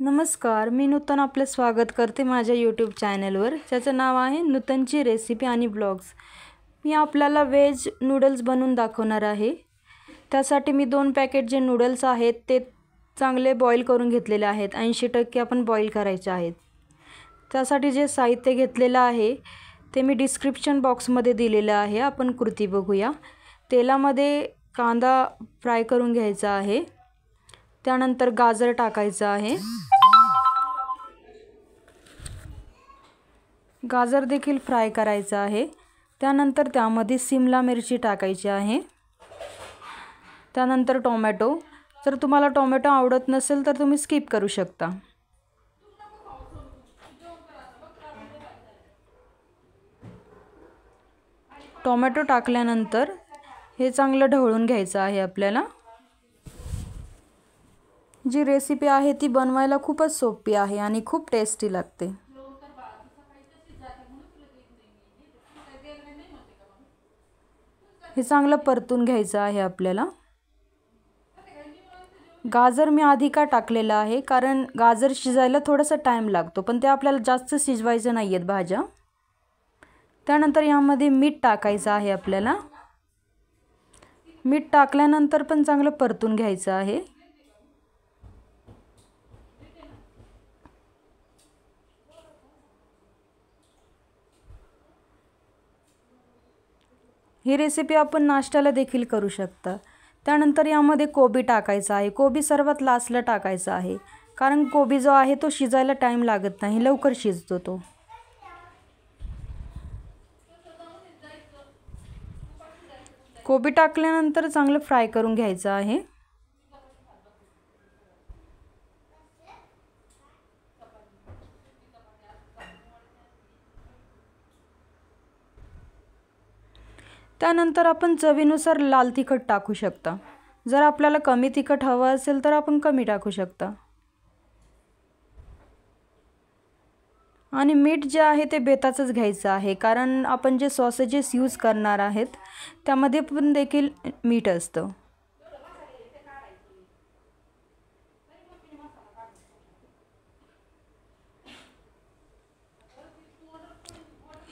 नमस्कार, मी नूतन आपले स्वागत करते माझ्या यूट्यूब चॅनलवर, ज्याचं नाव आहे नूतनची रेसिपी आणि ब्लॉग्स। मी आपल्याला व्हेज नूडल्स बनवून दाखवणार आहे। त्यासाठी मी 2 पॅकेट जे नूडल्स आहेत ते चांगले बॉईल करून घेतलेले आहेत। 80% आपण बॉईल करायचे आहेत। त्यासाठी जे साहित्य घेतलेलं आहे ते मी डिस्क्रिप्शन बॉक्समध्ये दिलेलं आहे। आपण कृती बघूया। तेलामध्ये कांदा फ्राय करून घ्यायचा आहे। त्यानंतर गाजर टाकायचं आहे। गाजर देखील फ्राय करायचं आहे। त्यानंतर त्यामध्ये शिमला मिरची टाकायची आहे। त्यानंतर टोमॅटो, जर तुम्हाला टोमॅटो आवडत नसेल तर तुम्ही स्किप करू शकता। टोमॅटो टाकल्यानंतर हे चांगलं ढवळून घ्यायचं आहे आपल्याला। जी रेसिपी आहे ती बनवायला खूपच सोपी आहे आणि खूप टेस्टी लागते। हे चांगलं परतून घ्यायचं आहे आपल्याला। गाजर मी आधी का टाकलेला आहे कारण गाजर शिजायला थोडासा टाइम लागतो, पण ते आपल्याला जास्त शिजवायचे नाहीयेत भाज्या। त्यानंतर यामध्ये मीठ टाकायचं आहे आपल्याला। मीठ टाकल्यानंतर पण चांगलं परतून घ्यायचं आहे। ही रेसिपी आपण नाश्त्याला देखील करू शकता। त्यानंतर यामध्ये कोबी टाकायचा आहे। कोबी सर्वात लास्टला टाकायचा आहे, कारण कोबी जो आहे तो शिजायला टाइम लागत नाही, लवकर शिजतो तो। कोबी टाकल्यानंतर चांगलं फ्राय करून घ्यायचं आहे। त्यानंतर आपण चवीनुसार लाल तिखट टाकू शकता। जर आपल्याला कमी तिखट हवं असेल तर आपण कमी टाकू शकता। आणि मीठ जे आहे ते बेताचंच घ्यायचं आहे, कारण आपण जे सॉसेजेस यूज करणार आहेत त्यामध्ये पण देखील मीठ असतं।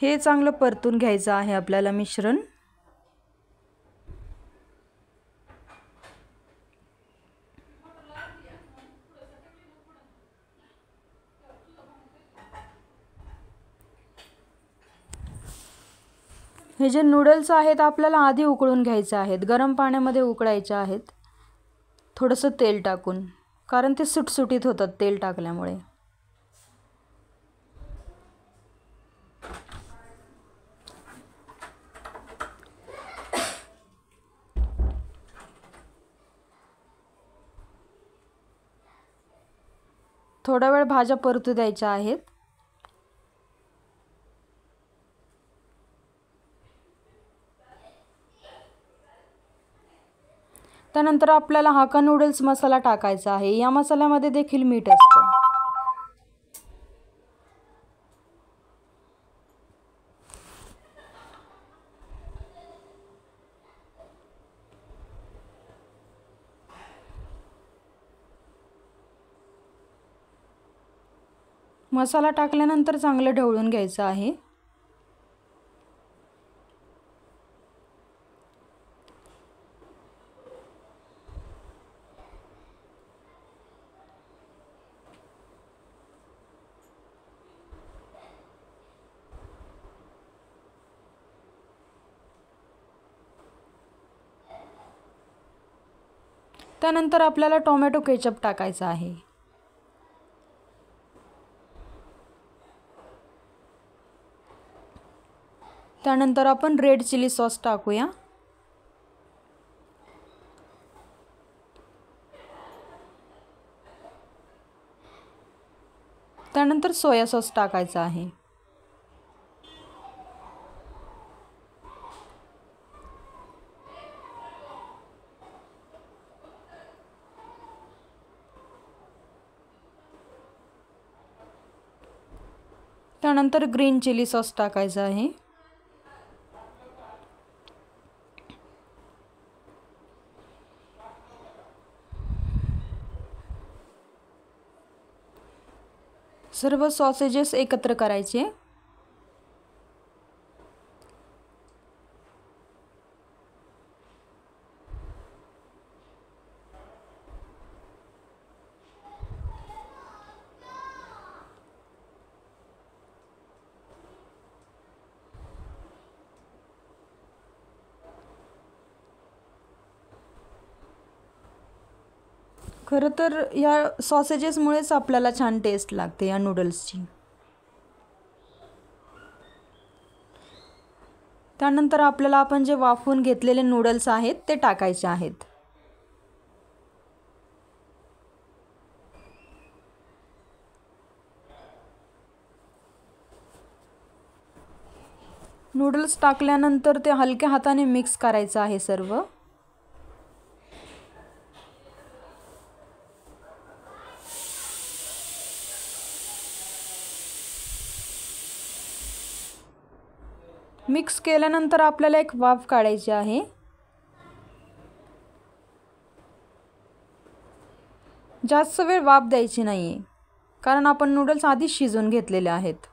हे चांगलं परतून घ्यायचं आहे आपल्याला मिश्रण। हे जे नूडल्स आहेत आपल्याला आधी उकळून घ्यायचे आहेत, गरम पाण्यामध्ये उकळायचे आहेत थोडंसं तेल टाकून, कारण ते सुटसुटीत होतात तेल टाकल्यामुळे। थोडा वेळ भाज्या परतू द्यायच्या आहेत। त्यानंतर आपल्याला हाका नूडल्स मसाला टाकायचा आहे। या मसाल्यामध्ये देखील मीठ असतं। मसाला टाकल्यानंतर चांगलं ढवळून घ्यायचं आहे। त्यानंतर आपल्याला टोमॅटो केचप टाकायचा आहे। त्यानंतर आपण रेड चिली सॉस टाकूया। त्यानंतर सोया सॉस टाकायचा आहे। त्यानंतर ग्रीन चिली सॉस टाकायचा आहे। सर्व सॉसेजेस एकत्र करायचे. खरं तर या सॉसेजेसमुळेच आपल्याला छान टेस्ट लागते या नूडल्सची. त्यानंतर आपल्याला आपण जे वाफवून घेतलेले नूडल्स आहेत ते टाकायचे आहेत. नूडल्स टाकल्यानंतर ते हलक्या हाताने मिक्स करायचं आहे सर्व. मिक्स केल्यानंतर आपल्याला एक वाफ काढायची आहे. जास्त वेळ वाफ द्यायची नाही आहे, कारण आपण नूडल्स आधीच शिजवून घेतलेले आहेत.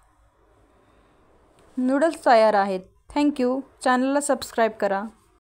नूडल्स तयार आहेत. थँक्यू. चॅनलला सबस्क्राईब करा.